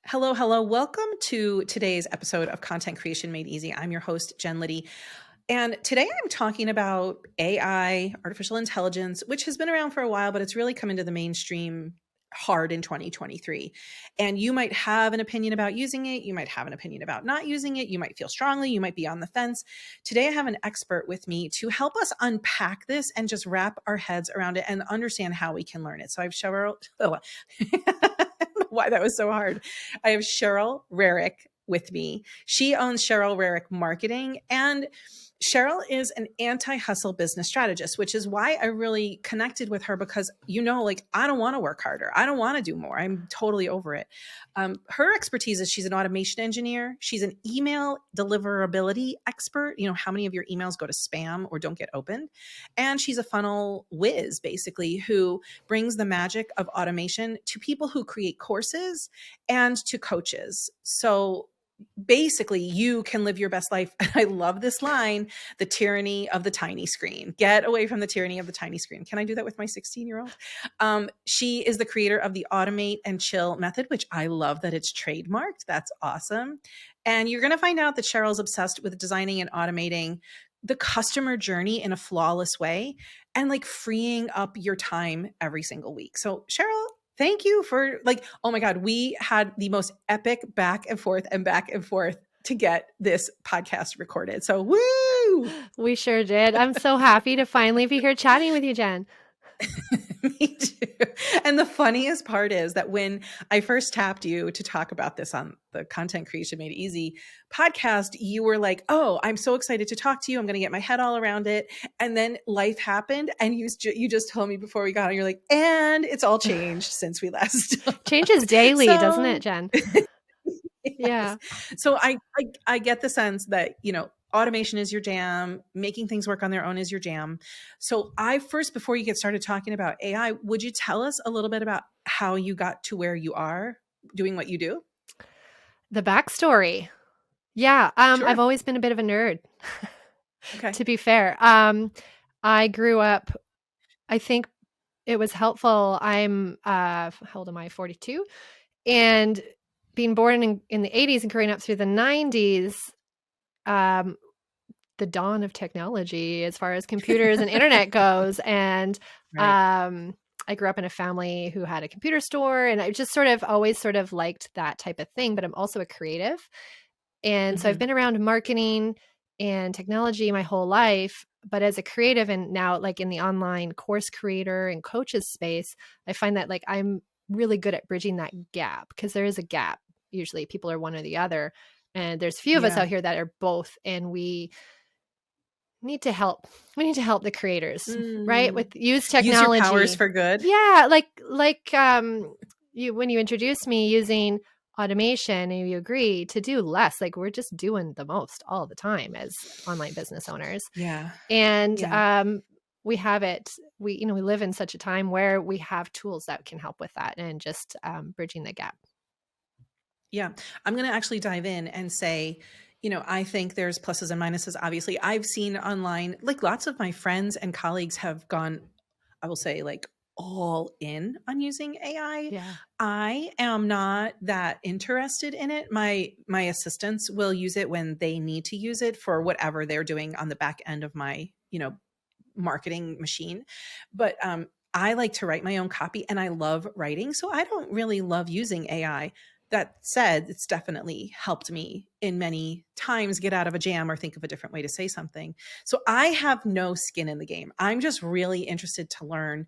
Hello, hello. Welcome to today's episode of Content Creation Made Easy. I'm your host, Jen Liddy. And today I'm talking about AI, artificial intelligence, which has been around for a while, but it's really come into the mainstream hard in 2023. And you might have an opinion about using it. You might have an opinion about not using it. You might feel strongly. You might be on the fence. Today I have an expert with me to help us unpack this and just wrap our heads around it and understand how we can learn it. So I have Cheryl. Oh, why that was so hard. I have Cheryl Rerick with me. She owns Cheryl Rerick Marketing, and Cheryl is an anti-hustle business strategist, which is why I really connected with her because, I don't want to work harder. I don't want to do more. I'm totally over it. Her expertise is she's an automation engineer. She's an email deliverability expert. You know, how many of your emails go to spam or don't get opened? And she's a funnel whiz, basically, who brings the magic of automation to people who create courses and to coaches. So basically, you can live your best life. And I love this line, the tyranny of the tiny screen. Get away from the tyranny of the tiny screen. Can I do that with my 16-year-old? She is the creator of the Automate and Chill method, which I love that it's trademarked. That's awesome. And you're going to find out that Cheryl's obsessed with designing and automating the customer journey in a flawless way and freeing up your time every single week. So Cheryl, thank you for oh my God, we had the most epic back and forth to get this podcast recorded. So woo! We sure did. I'm so happy to finally be here chatting with you, Jen. Me too. And the funniest part is that when I first tapped you to talk about this on the Content Creation Made Easy podcast, you were like, oh, I'm so excited to talk to you. I'm going to get my head all around it. And then life happened. And you just told me before we got on, you're like, and it's all changed since we last. Changes daily, doesn't it, Jen? Yes. Yeah. So I get the sense that, automation is your jam, making things work on their own is your jam. So before you get started talking about AI, would you tell us a little bit about how you got to where you are doing what you do? The backstory. Yeah. Sure. I've always been a bit of a nerd, Okay. to be fair. I grew up, I think it was helpful. I'm, how old am I? 42. And being born in the 80s and growing up through the 90s, the dawn of technology as far as computers and internet goes. And Right. I grew up in a family who had a computer store, and I just always liked that type of thing, but I'm also a creative. And so I've been around marketing and technology my whole life, but as a creative and now in the online course creator and coaches space, I find that I'm really good at bridging that gap because there is a gap. Usually people are one or the other. And there's few of us out here that are both, and we need to help. We need to help the creators, right? Use technology. Use your powers for good. Yeah, when you introduced me using automation and you agree to do less, we're just doing the most all the time as online business owners. Yeah. And we have it. We live in such a time where we have tools that can help with that and just bridging the gap. Yeah. I'm going to actually dive in and say, I think there's pluses and minuses. Obviously, I've seen online, lots of my friends and colleagues have gone, I will say, all in on using AI. Yeah. I am not that interested in it. My assistants will use it when they need to use it for whatever they're doing on the back end of my, marketing machine. But I like to write my own copy and I love writing. So I don't really love using AI. That said, it's definitely helped me in many times get out of a jam or think of a different way to say something. So I have no skin in the game. I'm just really interested to learn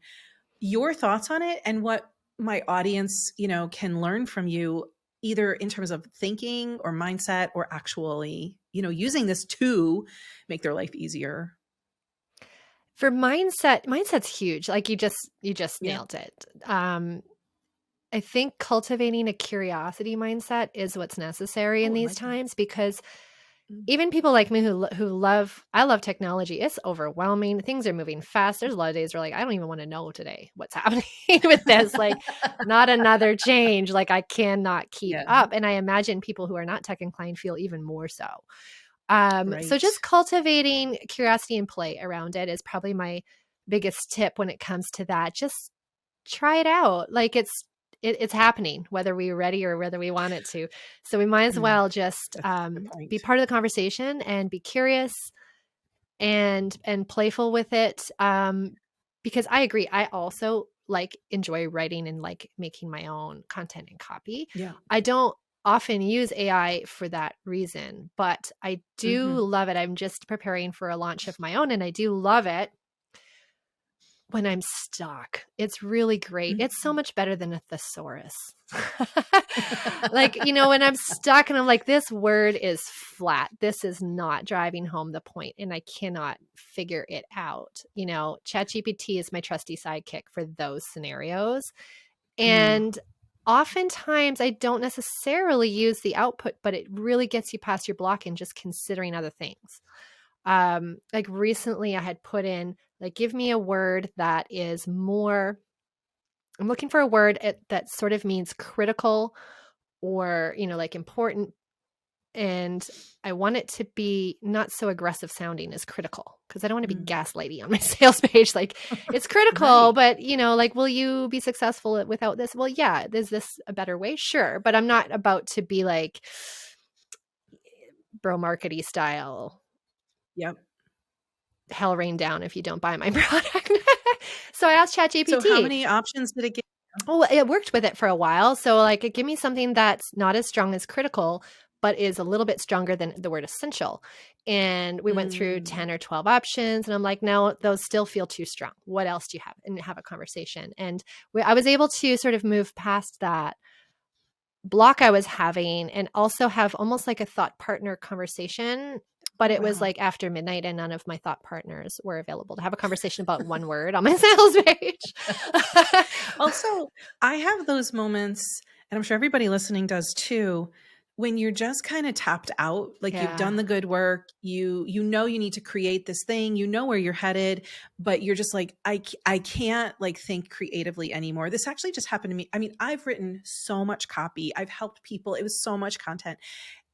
your thoughts on it and what my audience, can learn from you, either in terms of thinking or mindset or actually, using this to make their life easier. For mindset's huge. You just nailed it. I think cultivating a curiosity mindset is what's necessary in these times, because even people like me I love technology. It's overwhelming. Things are moving fast. There's a lot of days where I don't even want to know today what's happening with this. Not another change. I cannot keep up. And I imagine people who are not tech inclined feel even more so. So just cultivating curiosity and play around it is probably my biggest tip when it comes to that. Just try it out. it's happening, whether we're ready or whether we want it to. So we might as well just That's a good be point. part of the conversation and be curious and playful with it. Because I agree. I also enjoy writing and making my own content and copy. Yeah. I don't often use AI for that reason, but I do love it. I'm just preparing for a launch of my own, and I do love it when I'm stuck. It's really great. It's so much better than a thesaurus. When I'm stuck and I'm like, this word is flat. This is not driving home the point, and I cannot figure it out. ChatGPT is my trusty sidekick for those scenarios. And oftentimes I don't necessarily use the output, but it really gets you past your block and just considering other things. Recently I had put in, give me a word that is more, I'm looking for a word that sort of means critical or, important. And I want it to be not so aggressive sounding as critical, because I don't want to be gaslighty on my sales page. It's critical, but will you be successful without this? Well, yeah. Is this a better way? Sure. But I'm not about to be bro markety style. Yep. Hell rain down if you don't buy my product. So I asked ChatGPT. So how many options did it give? Oh, it worked with it for a while. So give me something that's not as strong as critical, but is a little bit stronger than the word essential. And we went through 10 or 12 options, and I'm like, no, those still feel too strong. What else do you have? And have a conversation. And I was able to sort of move past that block I was having and also have almost like a thought partner conversation. But it was after midnight, and none of my thought partners were available to have a conversation about one word on my sales page. Also, I have those moments, and I'm sure everybody listening does too, when you're just kind of tapped out, you've done the good work, you know you need to create this thing, you know where you're headed, but you're just like, I can't think creatively anymore. This actually just happened to me. I mean, I've written so much copy. I've helped people. It was so much content.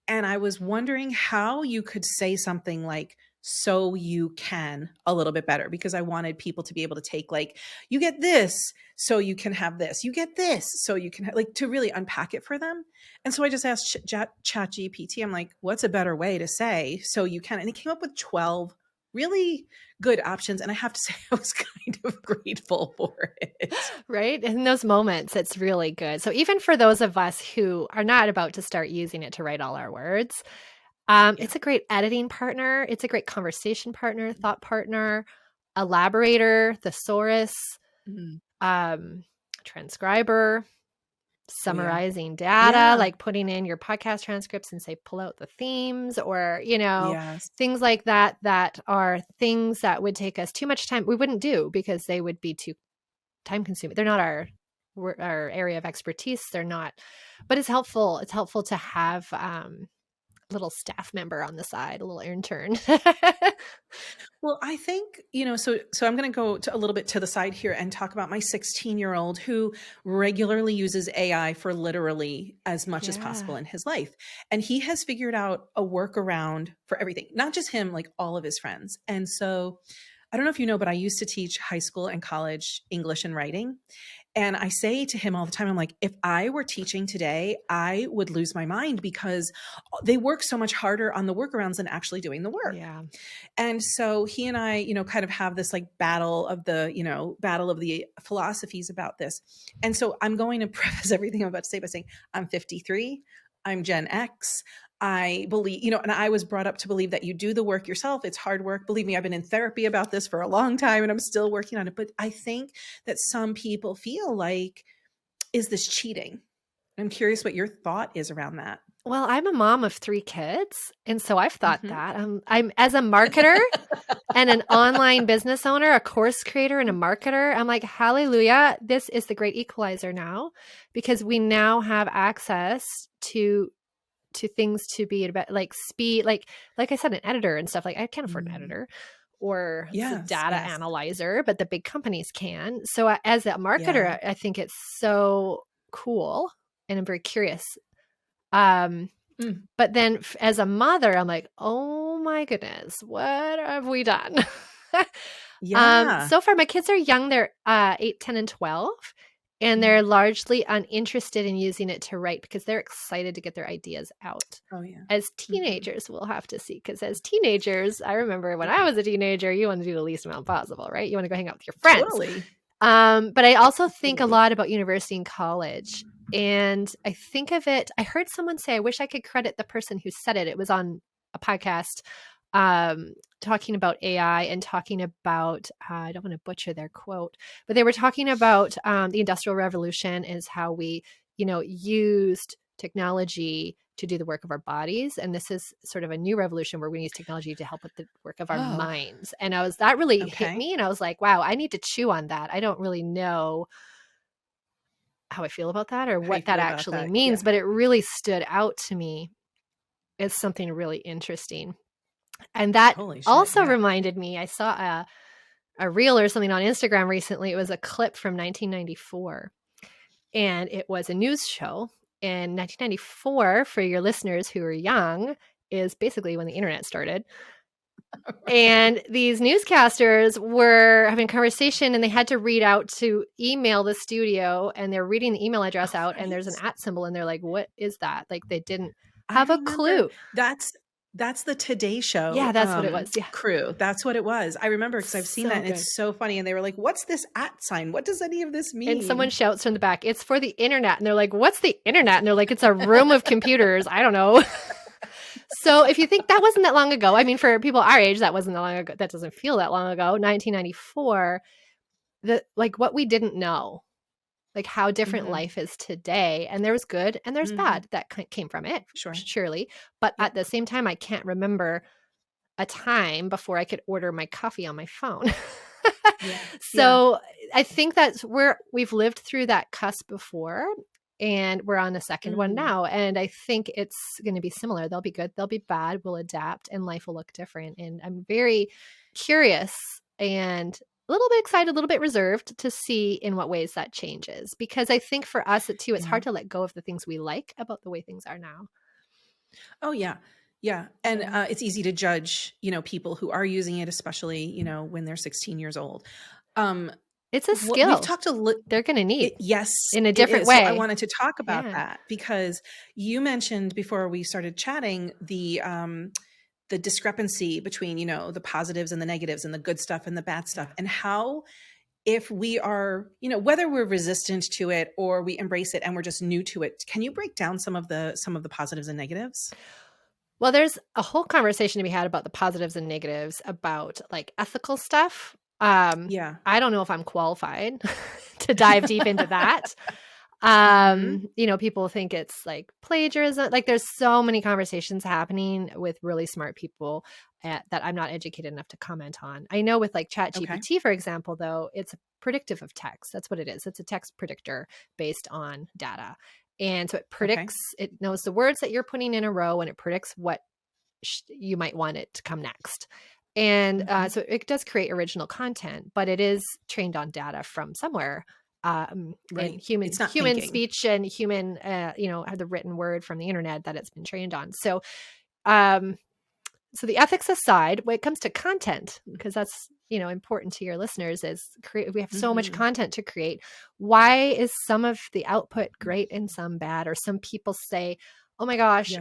And I was wondering how you could say something like, so you can a little bit better, because I wanted people to be able to take you get this, so you can have this, you get this, so you can to really unpack it for them. And so I just asked ChatGPT, I'm like, what's a better way to say, so you can? And it came up with 12 really good options. And I have to say, I was kind of grateful for it. Right? In those moments, it's really good. So even for those of us who are not about to start using it to write all our words, it's a great editing partner. It's a great conversation partner, thought partner, elaborator, thesaurus, transcriber, summarizing data, putting in your podcast transcripts and say, pull out the themes, or, things like that, that are things that would take us too much time. We wouldn't do because they would be too time consuming. They're not our area of expertise. They're not, but it's helpful. It's helpful to have, little staff member on the side, a little intern. Well, I think, so I'm going to go a little bit to the side here and talk about my 16-year-old who regularly uses AI for literally as much as possible in his life. And he has figured out a workaround for everything, not just him, all of his friends. And so I don't know if you know, but I used to teach high school and college English and writing. And I say to him all the time, I'm like, if I were teaching today, I would lose my mind, because they work so much harder on the workarounds than actually doing the work. Yeah. And so he and I, kind of have this battle of the philosophies about this. And so I'm going to preface everything I'm about to say by saying I'm 53, I'm Gen X. I believe, and I was brought up to believe that you do the work yourself. It's hard work. Believe me, I've been in therapy about this for a long time, and I'm still working on it. But I think that some people feel like, is this cheating? I'm curious what your thought is around that. Well, I'm a mom of 3 kids, and so I've thought that. I'm as a marketer and an online business owner, a course creator and a marketer, I'm like, hallelujah, this is the great equalizer now, because we now have access to things to be about, speed, like I said, an editor and stuff. I can't afford an editor or a data analyzer, but the big companies can. So as a marketer, I think it's so cool, and I'm very curious. But then as a mother, I'm like, oh my goodness, what have we done? So far my kids are young. They're 8, 10, and 12. And they're largely uninterested in using it to write because they're excited to get their ideas out. Oh, yeah. As teenagers, we'll have to see. Because as teenagers, I remember when I was a teenager, you want to do the least amount possible, right? You want to go hang out with your friends. Totally. But I also think a lot about university and college. And I think of it, I heard someone say, I wish I could credit the person who said it. It was on a podcast talking about AI and talking about, I don't want to butcher their quote, but they were talking about the Industrial Revolution is how we, used technology to do the work of our bodies. And this is sort of a new revolution where we use technology to help with the work of our minds. And that really hit me. And I was like, wow, I need to chew on that. I don't really know how I feel about that or what that actually means, but it really stood out to me as something really interesting. And that also reminded me, I saw a reel or something on Instagram recently. It was a clip from 1994, and it was a news show. And 1994, for your listeners who are young, is basically when the internet started. And these newscasters were having a conversation, and they had to read out to email the studio, and they're reading the email address out, and there's an @ symbol, and they're like, what is that? Like, they didn't have a clue. That's the Today Show. Yeah, that's what it was. Yeah. Crew. That's what it was. I remember because I've seen that, and it's so funny. And they were like, what's this @ sign? What does any of this mean? And someone shouts from the back, it's for the internet. And they're like, what's the internet? And they're like, it's a room of computers. I don't know. So if you think that wasn't that long ago, I mean, for people our age, that wasn't that long ago. That doesn't feel that long ago. 1994, what we didn't know, like how different life is today. And there's good and there's bad that came from it, surely. But at the same time, I can't remember a time before I could order my coffee on my phone. So I think that's where we've lived through that cusp before. And we're on the second one now. And I think it's going to be similar. They'll be good. They'll be bad. We'll adapt and life will look different. And I'm very curious and a little bit excited, a little bit reserved to see in what ways that changes. Because I think for us too, it's hard to let go of the things we like about the way things are now. Oh, yeah. Yeah. And it's easy to judge, people who are using it, especially, when they're 16 years old. It's a skill. We've talked they're going to need. Yes. In a different way. So I wanted to talk about that because you mentioned before we started chatting the discrepancy between, the positives and the negatives and the good stuff and the bad stuff, and how if we are, whether we're resistant to it or we embrace it and we're just new to it, can you break down some of the positives and negatives? Well, there's a whole conversation to be had about the positives and negatives about like ethical stuff. I don't know if I'm qualified to dive deep into that. People think it's like plagiarism. Like there's so many conversations happening with really smart people that I'm not educated enough to comment on. I know with like ChatGPT, for example, though, it's predictive of text. That's what it is. It's a text predictor based on data. And so it predicts, it knows the words that you're putting in a row and it predicts what you might want it to come next. And so it does create original content, but it is trained on data from somewhere. And human speech and human, the written word from the internet that it's been trained on. So, so the ethics aside, when it comes to content, because that's, important to your listeners is we have so much content to create. Why is some of the output great and some bad? Or some people say, oh my gosh,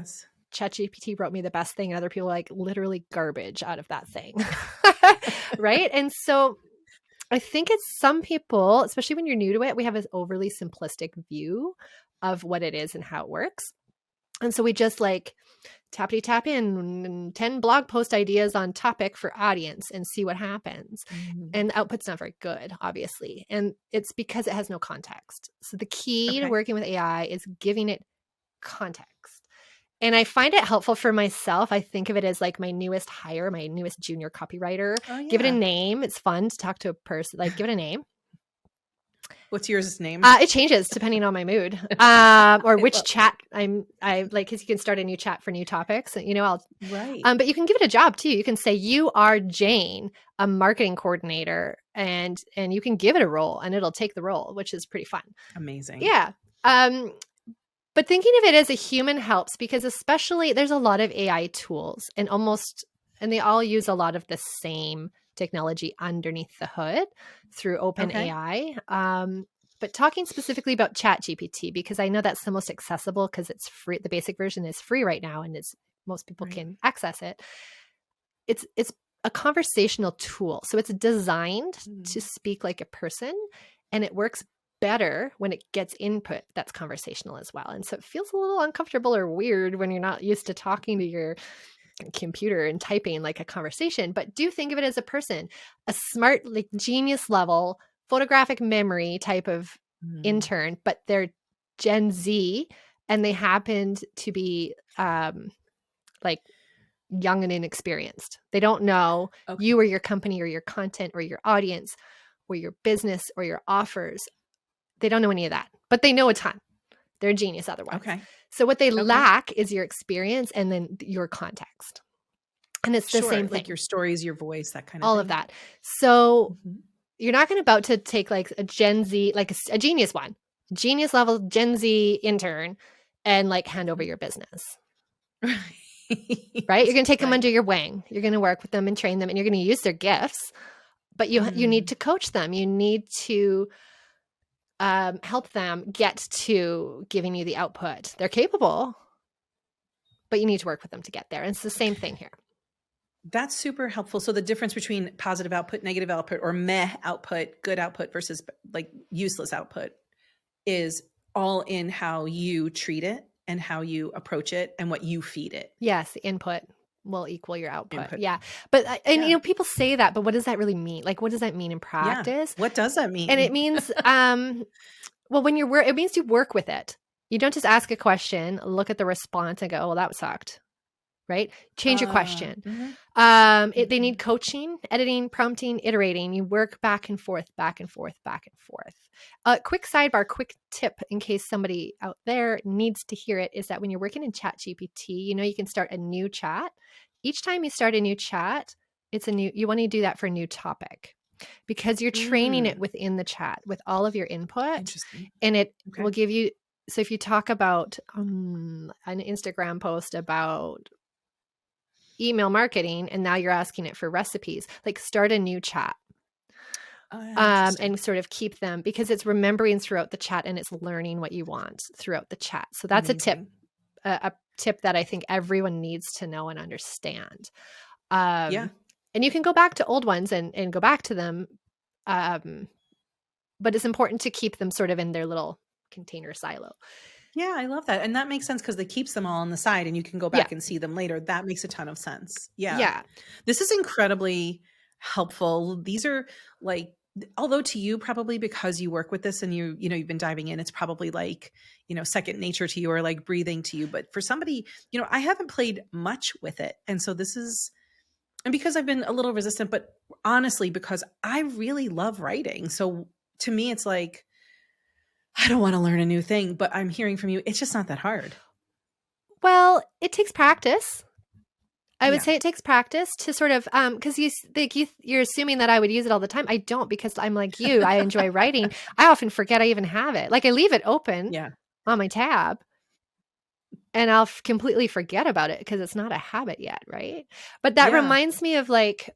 ChatGPT wrote me the best thing. And other people are like literally garbage out of that thing. Right. And so I think it's some people, especially when you're new to it, we have this overly simplistic view of what it is and how it works. And so we just like tap in 10 blog post ideas on topic for audience and see what happens. And the output's not very good, obviously. And it's because it has no context. So the key to working with AI is giving it context. And I find it helpful for myself. I think of it as like my newest hire, my newest junior copywriter. Give it a name. It's fun to talk to a person. Like give it a name. What's yours name? It changes depending on my mood, or which chat I like. Because you can start a new chat for new topics. But you can give it a job too. You can say you are Jane, a marketing coordinator, and you can give it a role, and it'll take the role, which is pretty fun. Amazing. Yeah. But thinking of it as a human helps because especially there's a lot of AI tools and they all use a lot of the same technology underneath the hood through OpenAI. but talking specifically about ChatGPT, because I know that's the most accessible because it's free. The basic version is free right now, and most people can access it. It's a conversational tool. So it's designed to speak like a person, and it works better when it gets input that's conversational as well. And so it feels a little uncomfortable or weird when you're not used to talking to your computer and typing like a conversation, but do think of it as a person, a smart, like genius level photographic memory type of intern, but they're Gen Z and they happened to be like young and inexperienced. They don't know you or your company or your content or your audience or your business or your offers. They don't know any of that, but they know a ton. They're a genius otherwise. So what they lack is your experience and then your context. And it's the same thing. Like your stories, your voice, that kind of all thing. of that. So you're not going to about to take like a Gen Z, like a genius one, genius level Gen Z intern and like hand over your business. Right? You're going to take them under your wing. You're going to work with them and train them and you're going to use their gifts, but you need to coach them. You need to help them get to giving you the output. They're capable, but you need to work with them to get there. And it's the same thing here. That's super helpful. So the difference between positive output, negative output, or meh output, good output versus like useless output is all in how you treat it and how you approach it and what you feed it. Yes, the input will equal your output. Yeah. But you know, people say that, but what does that really mean? Like, what does that mean in practice? What does that mean? And it means, well, when it means you work with it. You don't just ask a question, look at the response and go, oh, well, that sucked. Right? Change your question. They need coaching, editing, prompting, iterating. You work back and forth, back and forth, back and forth. Quick sidebar, quick tip in case somebody out there needs to hear it is that when you're working in ChatGPT, you know, you can start a new chat. Each time you start a new chat, you want to do that for a new topic because you're training it within the chat with all of your input. And it will give you, so if you talk about an Instagram post about email marketing and now you're asking it for recipes, like start a new chat and sort of keep them because it's remembering throughout the chat and it's learning what you want throughout the chat. So that's a tip that I think everyone needs to know and understand. And you can go back to old ones and go back to them. But it's important to keep them sort of in their little container silo. Yeah, I love that. And that makes sense because it keeps them all on the side and you can go back and see them later. That makes a ton of sense. Yeah. This is incredibly helpful. These are like, although to you probably because you work with this and you've been diving in, it's probably like, second nature to you or like breathing to you. But for somebody, I haven't played much with it. And so this is, and because I've been a little resistant, but honestly, because I really love writing. So to me, it's like, I don't want to learn a new thing, but I'm hearing from you, it's just not that hard. Well, it takes practice. I would say it takes practice to sort of, because you're assuming that I would use it all the time. I don't because I'm like you. I enjoy writing. I often forget I even have it. Like I leave it open on my tab and I'll completely forget about it because it's not a habit yet, right? But that reminds me of like,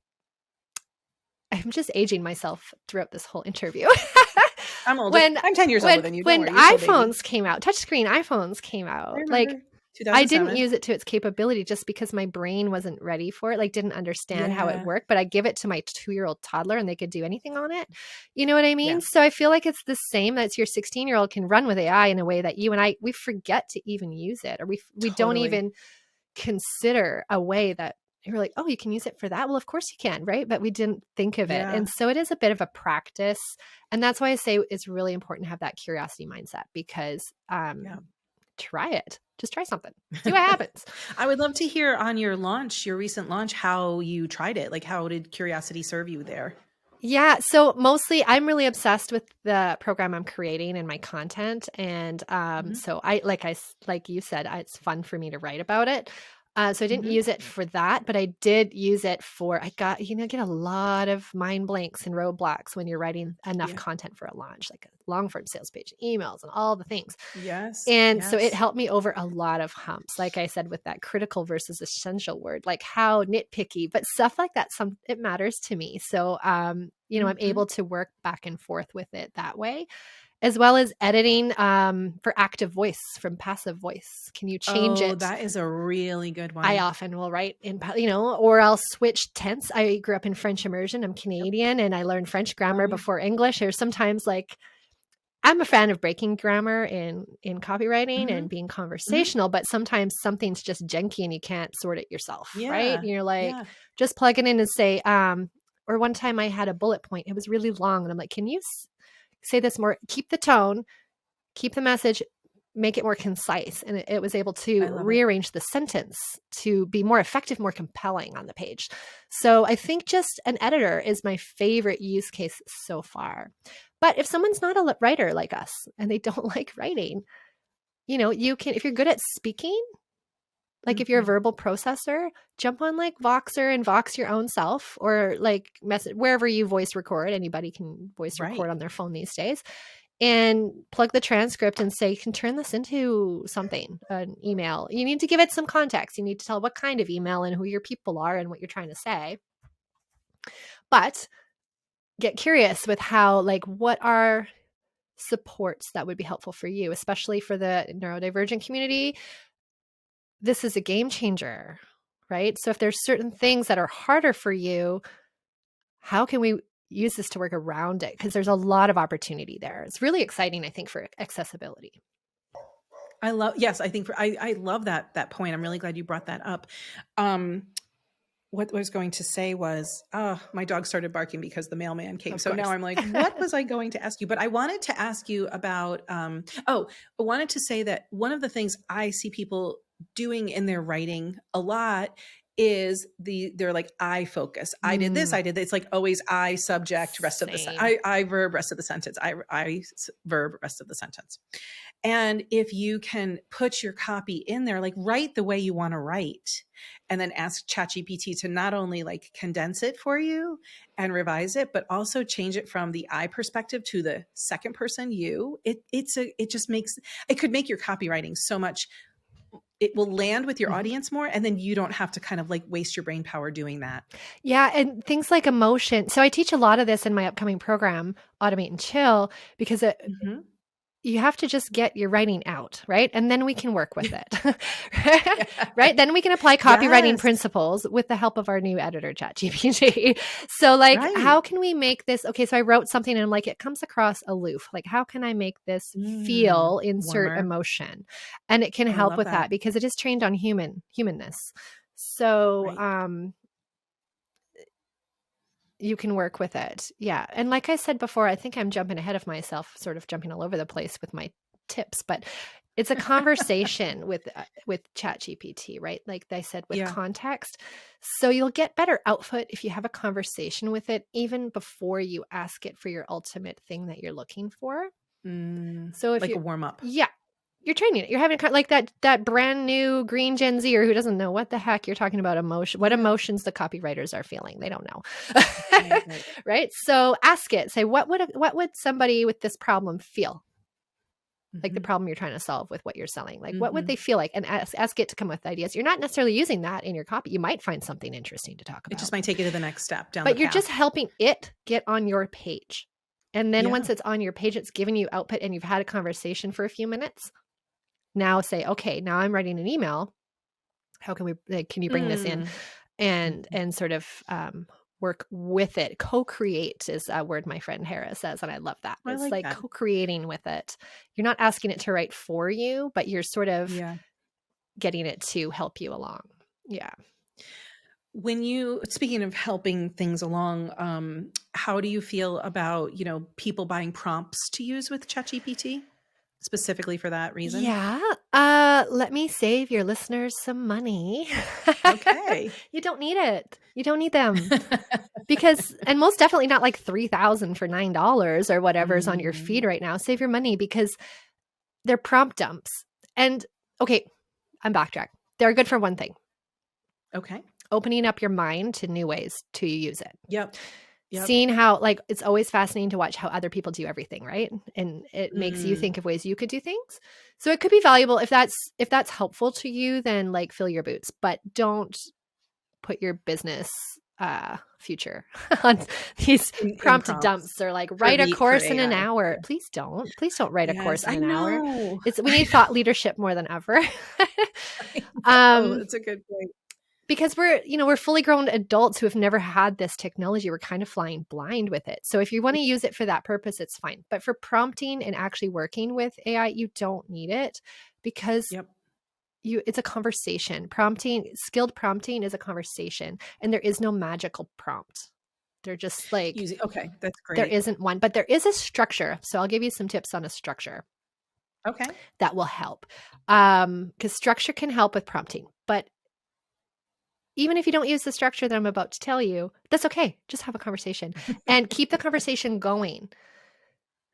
I'm just aging myself throughout this whole interview. I'm older. I'm 10 years older than you. When iPhones came out, touchscreen iPhones came out, like I didn't use it to its capability just because my brain wasn't ready for it, like didn't understand how it worked. But I give it to my 2-year-old toddler and they could do anything on it. You know what I mean? So I feel like it's the same. That's your 16-year-old can run with AI in a way that you and we forget to even use it, or we don't even consider a way that you're like, oh, you can use it for that. Well, of course you can, right? But we didn't think of it. And so it is a bit of a practice. And that's why I say it's really important to have that curiosity mindset because try it. Just try something. See what happens. I would love to hear on your recent launch, how you tried it. Like how did curiosity serve you there? Yeah. So mostly I'm really obsessed with the program I'm creating and my content. And so like you said, it's fun for me to write about it. So I didn't use it for that, but I did use it for, get a lot of mind blanks and roadblocks when you're writing enough content for a launch, like a long form sales page, emails and all the things. And so it helped me over a lot of humps. Like I said, with that critical versus essential word, like how nitpicky, but stuff like that, it matters to me. So, I'm able to work back and forth with it that way. as well as editing for active voice from passive voice. Can you change Oh, it? that is a really good I one. often will write in, or I'll switch tense. I grew up in French immersion. I'm Canadian and I learned French grammar before English. Or sometimes like I'm a fan of breaking grammar in copywriting and being conversational, but sometimes something's just janky and you can't sort it yourself, right? And you're like, just plug it in and say, or one time I had a bullet point. It was really long. And I'm like, can you say this more? Keep the tone, keep the message, make it more concise. And it was able to rearrange the sentence to be more effective, more compelling on the page. So I think just an editor is my favorite use case so far. But if someone's not a writer like us and they don't like writing, you can, if you're good at speaking, like if you're a verbal processor, jump on like Voxer and Vox your own self, or like message wherever you voice record. Anybody can voice record on their phone these days, and plug the transcript and say, you can turn this into something, an email. You need to give it some context. You need to tell what kind of email and who your people are and what you're trying to say. But get curious with how, like, what are supports that would be helpful for you, especially for the neurodivergent community. This is a game changer, right? So if there's certain things that are harder for you, how can we use this to work around it? Because there's a lot of opportunity there. It's really exciting, I think, for accessibility. I love that point. I'm really glad you brought that up. What I was going to say was, my dog started barking because the mailman came. So now I'm like, what was I going to ask you? But I wanted to ask you about, I wanted to say that one of the things I see people doing in their writing a lot is they're like, I focus. I did this. I did this. It's like always I subject, rest of the sentence. I verb, rest of the sentence. I verb, rest of the sentence. And if you can put your copy in there, like write the way you want to write, and then ask ChatGPT to not only like condense it for you and revise it, but also change it from the I perspective to the second person you, it could make your copywriting so much, it will land with your audience more. And then you don't have to kind of like waste your brain power doing that. Yeah. And things like emotion. So I teach a lot of this in my upcoming program, Automate and Chill, because you have to just get your writing out, right? And then we can work with it, right? Then we can apply copywriting principles with the help of our new editor, ChatGPT. So like, how can we make this, okay, so I wrote something and I'm like, it comes across aloof. Like, how can I make this feel, insert emotion? And it can help with that because it is trained on humanness. So, you can work with it. Yeah. And like I said before, I think I'm jumping ahead of myself, sort of jumping all over the place with my tips, but it's a conversation with ChatGPT, right? Like I said, with context. So you'll get better output if you have a conversation with it, even before you ask it for your ultimate thing that you're looking for. So if like a warm up. Yeah. You're training it. You're having like that brand new green Gen Zer who doesn't know what the heck you're talking about emotion, what emotions the copywriters are feeling. They don't know. Right. So ask it, say, what would somebody with this problem feel? Like the problem you're trying to solve with what you're selling. Like what would they feel like? And ask it to come with ideas. You're not necessarily using that in your copy. You might find something interesting to talk about. It just might take you to the next step down. But you're just helping it get on your page. And then once it's on your page, it's giving you output and you've had a conversation for a few minutes. Now say, okay, now I'm writing an email. How can you bring this in and sort of work with it? Co-create is a word my friend Hera says, and I love that. It's like co-creating with it. You're not asking it to write for you, but you're sort of getting it to help you along. Yeah. Speaking of helping things along, how do you feel about, people buying prompts to use with ChatGPT? Specifically for that reason? Yeah. Let me save your listeners some money. Okay. You don't need it. You don't need them. And most definitely not like $3,000 for $9 or whatever's on your feed right now. Save your money because they're prompt dumps. And okay, I'm backtrack. They're good for one thing. Okay. Opening up your mind to new ways to use it. Yep. Seeing how, like, it's always fascinating to watch how other people do everything, right? And it makes you think of ways you could do things. So it could be valuable. If that's helpful to you, then like fill your boots, but don't put your business future on these in prompt prompts dumps. They're like, for write a for course in an AI. hour. Yeah. Please don't write a Yes, course in I an hour. know. We need thought leadership more than ever. Oh, that's a good point. Because we're fully grown adults who have never had this technology. We're kind of flying blind with it. So if you want to use it for that purpose, it's fine. But for prompting and actually working with AI, you don't need it because Yep. it's a conversation. Skilled prompting is a conversation, and there is no magical prompt. They're just like, Okay, that's there great. isn't one, but there is a structure. So I'll give you some tips on a structure. Okay. That will help. Because structure can help with prompting. But even if you don't use the structure that I'm about to tell you, that's okay. Just have a conversation and keep the conversation going.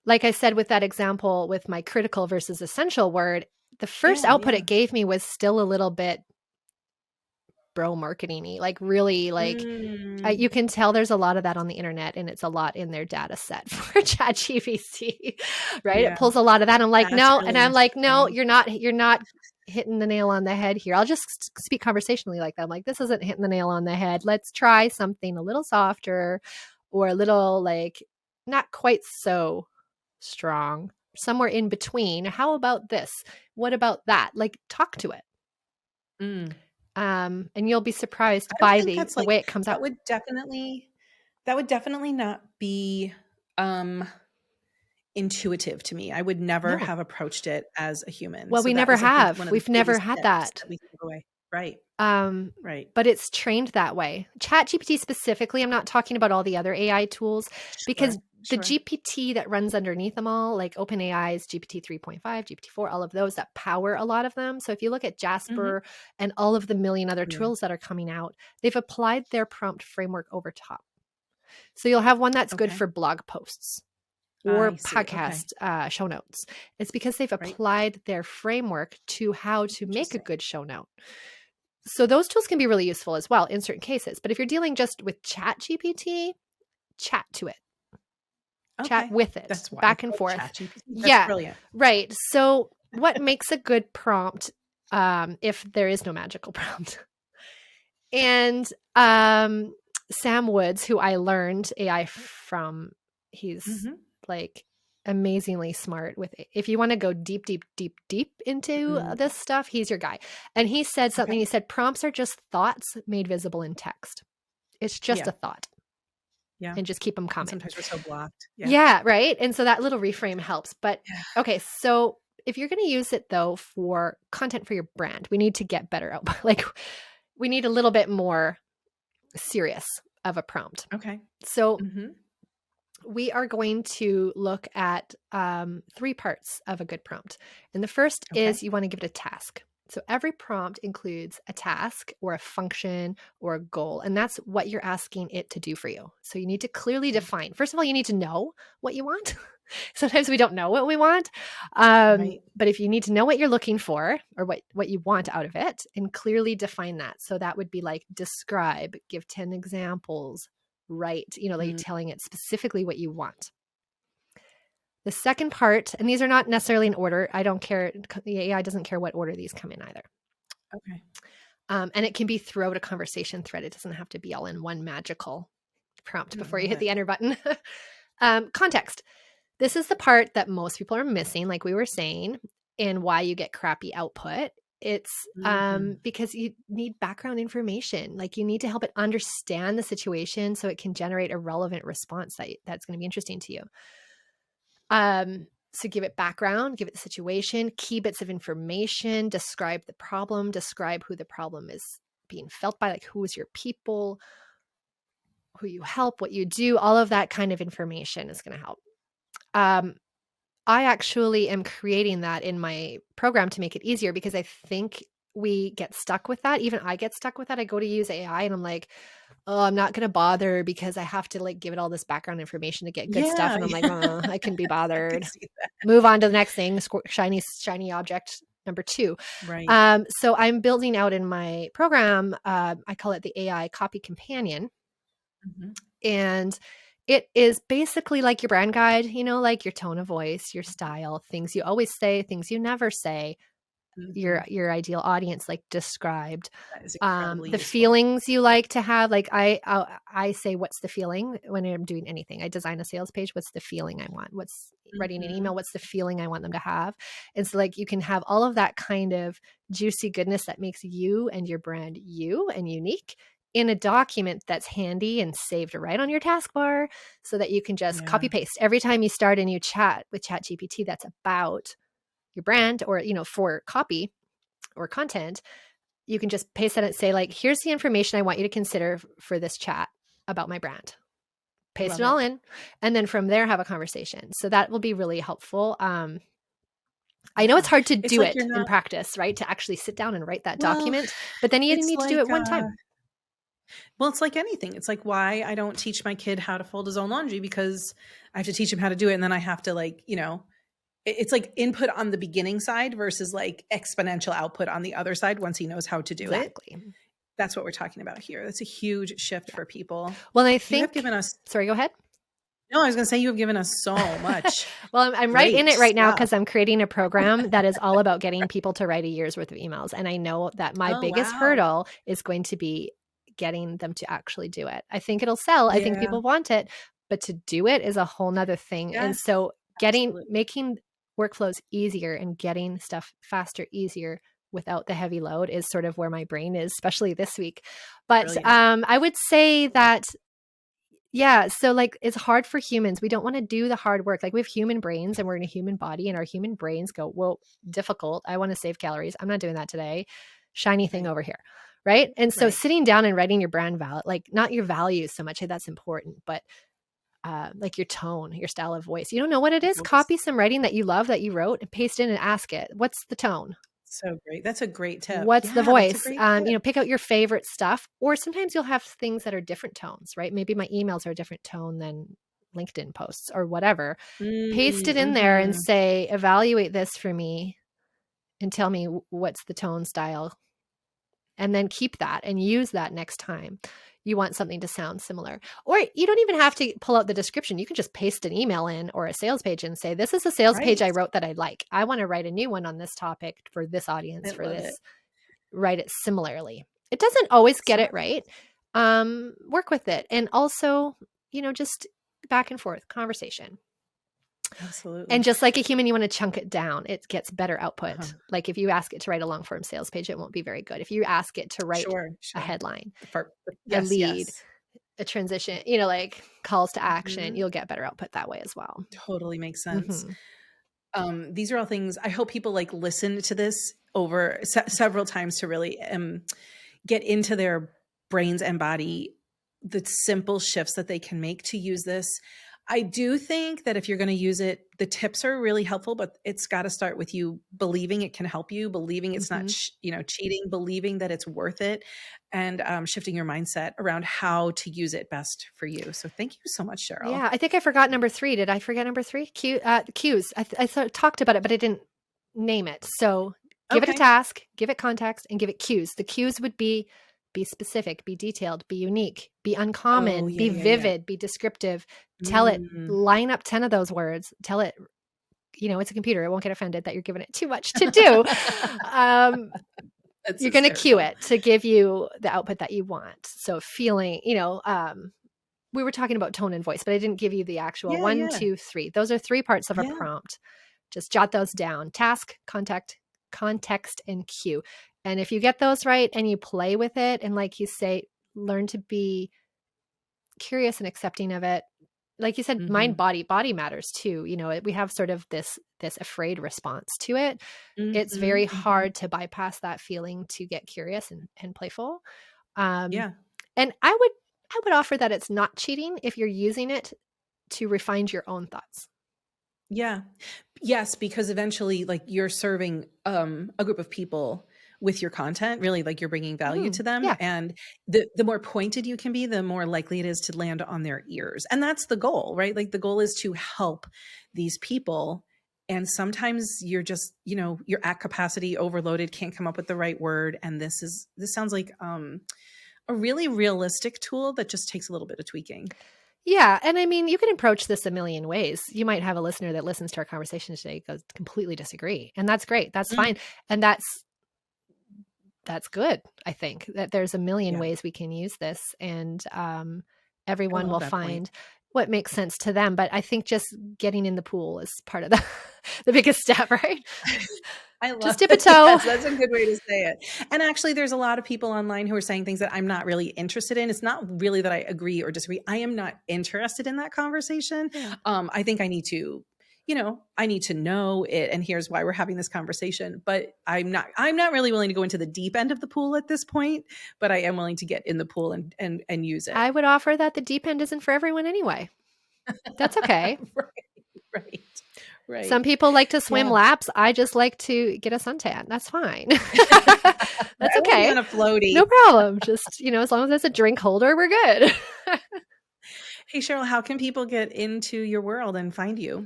Like I said, with that example with my critical versus essential word, the first output it gave me was still a little bit bro marketing-y, like really like you can tell there's a lot of that on the internet, and it's a lot in their data set for ChatGPT, right? Yeah. It pulls a lot of that. I'm like, That's no. really And I'm like, no, interesting. you're not hitting the nail on the head here. I'll just speak conversationally like that. I'm like, this isn't hitting the nail on the head. Let's try something a little softer or a little like not quite so strong, somewhere in between. How about this? What about that? Like, talk to it. And you'll be surprised I don't by think the that's like way it comes that out. would definitely not be intuitive to me. I would never No. have approached it as a human. Well, So we that never is, I think, have. one of the We've never biggest had tips that. that we can take away. Right. Right. But it's trained that way. ChatGPT specifically, I'm not talking about all the other AI tools because the GPT that runs underneath them all, like OpenAI's GPT 3.5, GPT 4, all of those that power a lot of them. So if you look at Jasper and all of the million other tools that are coming out, they've applied their prompt framework over top. So you'll have one that's good for blog posts or podcast show notes. It's because they've applied their framework to how to make a good show note. So those tools can be really useful as well in certain cases. But if you're dealing just with ChatGPT, chat to it. Chat with it. That's why back and forth. ChatGPT. That's brilliant. Right. So what makes a good prompt if there is no magical prompt? And Sam Woods, who I learned AI from, he's like amazingly smart with it. If you want to go deep into this stuff, he's your guy. And he said something. He said prompts are just thoughts made visible in text. It's just a thought. Yeah. And just keep them coming. Sometimes we're so blocked. Yeah, right. And so that little reframe helps. But okay, so if you're going to use it though for content for your brand, we need to get better out. Like we need a little bit more serious of a prompt. Okay. So we are going to look at 3 parts of a good prompt. And the first is you want to give it a task. So every prompt includes a task or a function or a goal, and that's what you're asking it to do for you. So you need to clearly define. First of all, you need to know what you want. Sometimes we don't know what we want. But if you need to know what you're looking for or what you want out of it and clearly define that. So that would be like describe, give 10 examples, write, like telling it specifically what you want. The second part, and these are not necessarily in order. I don't care. The AI doesn't care what order these come in either. Okay. And it can be throughout a conversation thread. It doesn't have to be all in one magical prompt before you hit the enter button. Context. This is the part that most people are missing, like we were saying, and why you get crappy output. It's because you need background information. Like you need to help it understand the situation so it can generate a relevant response that's going to be interesting to you. So give it background, give it the situation, key bits of information, describe the problem, describe who the problem is being felt by, like who is your people, who you help, what you do, all of that kind of information is going to help. I actually am creating that in my program to make it easier because I think we get stuck with that. Even I get stuck with that. I go to use AI and I'm like, oh, I'm not going to bother because I have to like give it all this background information to get good stuff. And I'm like, oh, I can be bothered. Move on to the next thing. Shiny object number 2. Right. So I'm building out in my program. I call it the AI Copy Companion. And it is basically like your brand guide, like your tone of voice, your style, things you always say, things you never say, your ideal audience, like described. That is incredibly The useful. feelings you like to have, like I say, what's the feeling when I'm doing anything? I design a sales page. What's the feeling I want? What's writing an email? What's the feeling I want them to have? And so like you can have all of that kind of juicy goodness that makes you and your brand you and unique in a document that's handy and saved right on your taskbar, so that you can just copy paste every time you start a new chat with ChatGPT that's about your brand, or, for copy or content. You can just paste that and say, like, here's the information I want you to consider for this chat about my brand. Paste it all in. And then from there, have a conversation. So that will be really helpful. I know it's hard to do it in practice, right? To actually sit down and write that document, but then you need to do it one time. Well, it's like anything. It's like why I don't teach my kid how to fold his own laundry, because I have to teach him how to do it. And then I have to, like, it's like input on the beginning side versus like exponential output on the other side once he knows how to do it. That's what we're talking about here. That's a huge shift for people. Well, I think you have given us. Sorry, go ahead. No, I was going to say you have given us so much. Well, I'm right in it right now because I'm creating a program that is all about getting people to write a year's worth of emails. And I know that my biggest hurdle is going to be getting them to actually do it. I think it'll sell. I think people want it, but to do it is a whole nother thing. Yes, and so making workflows easier and getting stuff faster, easier without the heavy load is sort of where my brain is, especially this week. But I would say that, so like it's hard for humans. We don't want to do the hard work. Like we have human brains and we're in a human body, and our human brains go, well, difficult. I want to save calories. I'm not doing that today. Shiny thing over here. Right. And so sitting down and writing your brand like not your values so much, that's important, but like your tone, your style of voice. You don't know what it is? Copy some writing that you love that you wrote and paste in and ask it, what's the tone? So great. That's a great tip. What's the voice? Pick out your favorite stuff, or sometimes you'll have things that are different tones, right? Maybe my emails are a different tone than LinkedIn posts or whatever. Paste it in there and say, evaluate this for me and tell me what's the tone style. And then keep that and use that next time you want something to sound similar. Or you don't even have to pull out the description. You can just paste an email in or a sales page and say, this is a sales page I wrote that I like. I want to write a new one on this topic for this audience, for this. Write it similarly. It doesn't always get it right. Work with it. And also, just back and forth conversation. Absolutely. And just like a human, you want to chunk it down. It gets better output. Like if you ask it to write a long form sales page, it won't be very good. If you ask it to write a headline, a lead, a transition, like calls to action, you'll get better output that way as well. Totally makes sense. These are all things I hope people like listen to this over several times to really get into their brains and body, the simple shifts that they can make to use this. I do think that if you're going to use it, the tips are really helpful, but it's got to start with you believing it can help you, believing it's not, cheating, believing that it's worth it, and shifting your mindset around how to use it best for you. So thank you so much, Cheryl. Yeah, I think I forgot number 3. Did I forget number 3? Cues. I talked about it, but I didn't name it. So give it a task, give it context, and give it cues. The cues would be specific, be detailed, be unique, be uncommon, be vivid, be descriptive. Tell it, line up 10 of those words. Tell it, it's a computer. It won't get offended that you're giving it too much to do. You're going to cue it to give you the output that you want. So feeling, we were talking about tone and voice, but I didn't give you the actual 1, 2, 3. Those are 3 parts of a prompt. Just jot those down. Task, context, and cue. And if you get those right and you play with it, and like you say, learn to be curious and accepting of it. Like you said, mind, body matters too. We have sort of this afraid response to it. It's very hard to bypass that feeling to get curious and playful. And I would offer that it's not cheating if you're using it to refine your own thoughts. Yeah. Yes, because eventually like you're serving a group of people with your content, really like you're bringing value to them. And the more pointed you can be, the more likely it is to land on their ears. And that's the goal, right? Like the goal is to help these people. And sometimes you're just, you're at capacity, overloaded, can't come up with the right word. And this sounds like a really realistic tool that just takes a little bit of tweaking. Yeah. And I mean, you can approach this a million ways. You might have a listener that listens to our conversation today goes completely disagree. And that's great. That's fine. And that's good. I think that there's a million ways we can use this, and everyone will find what makes sense to them. But I think just getting in the pool is part of the biggest step, right? I love just dip a toe. Yes, that's a good way to say it. And actually, there's a lot of people online who are saying things that I'm not really interested in. It's not really that I agree or disagree. I am not interested in that conversation. Yeah. I think I need to, I need to know it, and here's why we're having this conversation. But I'm not really willing to go into the deep end of the pool at this point. But I am willing to get in the pool and use it. I would offer that the deep end isn't for everyone anyway. That's okay. Right. Some people like to swim laps. I just like to get a suntan. That's fine. That's okay. On a floaty. No problem. Just, as long as there's a drink holder, we're good. Hey, Cheryl, how can people get into your world and find you?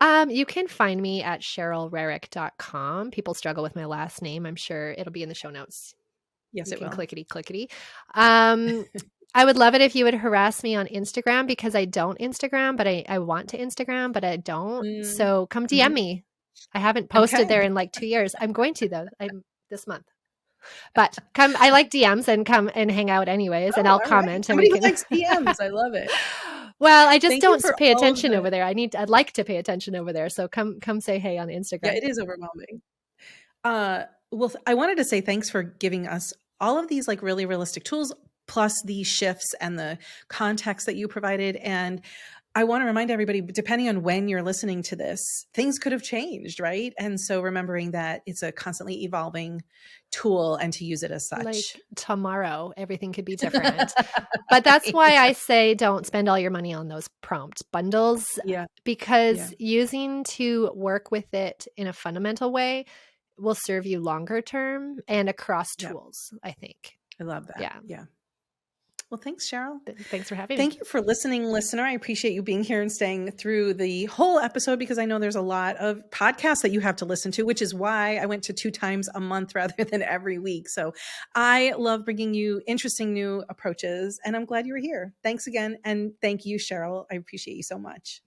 You can find me at CherylRerick.com. People struggle with my last name. I'm sure it'll be in the show notes. Yes, it will. Clickety. I would love it if you would harass me on Instagram, because I don't Instagram, but I want to Instagram, but I don't. So come DM me. I haven't posted there in like 2 years. I'm going to, though, this month. But come, I like DMs, and come and hang out anyways, and I'll comment. Somebody who likes DMs. I love it. Well, I just don't pay attention over there. I'd like to pay attention over there. So come say hey on Instagram. Yeah, it is overwhelming. Well, I wanted to say thanks for giving us all of these like really realistic tools, plus the shifts and the context that you provided. And I want to remind everybody, depending on when you're listening to this, things could have changed, right? And so remembering that it's a constantly evolving tool, and to use it as such. Like tomorrow, everything could be different. But that's why I say don't spend all your money on those prompt bundles. Because using to work with it in a fundamental way will serve you longer term and across tools, I think. I love that. Yeah. Well, thanks, Cheryl. Thanks for having me. Thank you for listening, listener. I appreciate you being here and staying through the whole episode, because I know there's a lot of podcasts that you have to listen to, which is why I went to 2 times a month rather than every week. So I love bringing you interesting new approaches, and I'm glad you were here. Thanks again. And thank you, Cheryl. I appreciate you so much.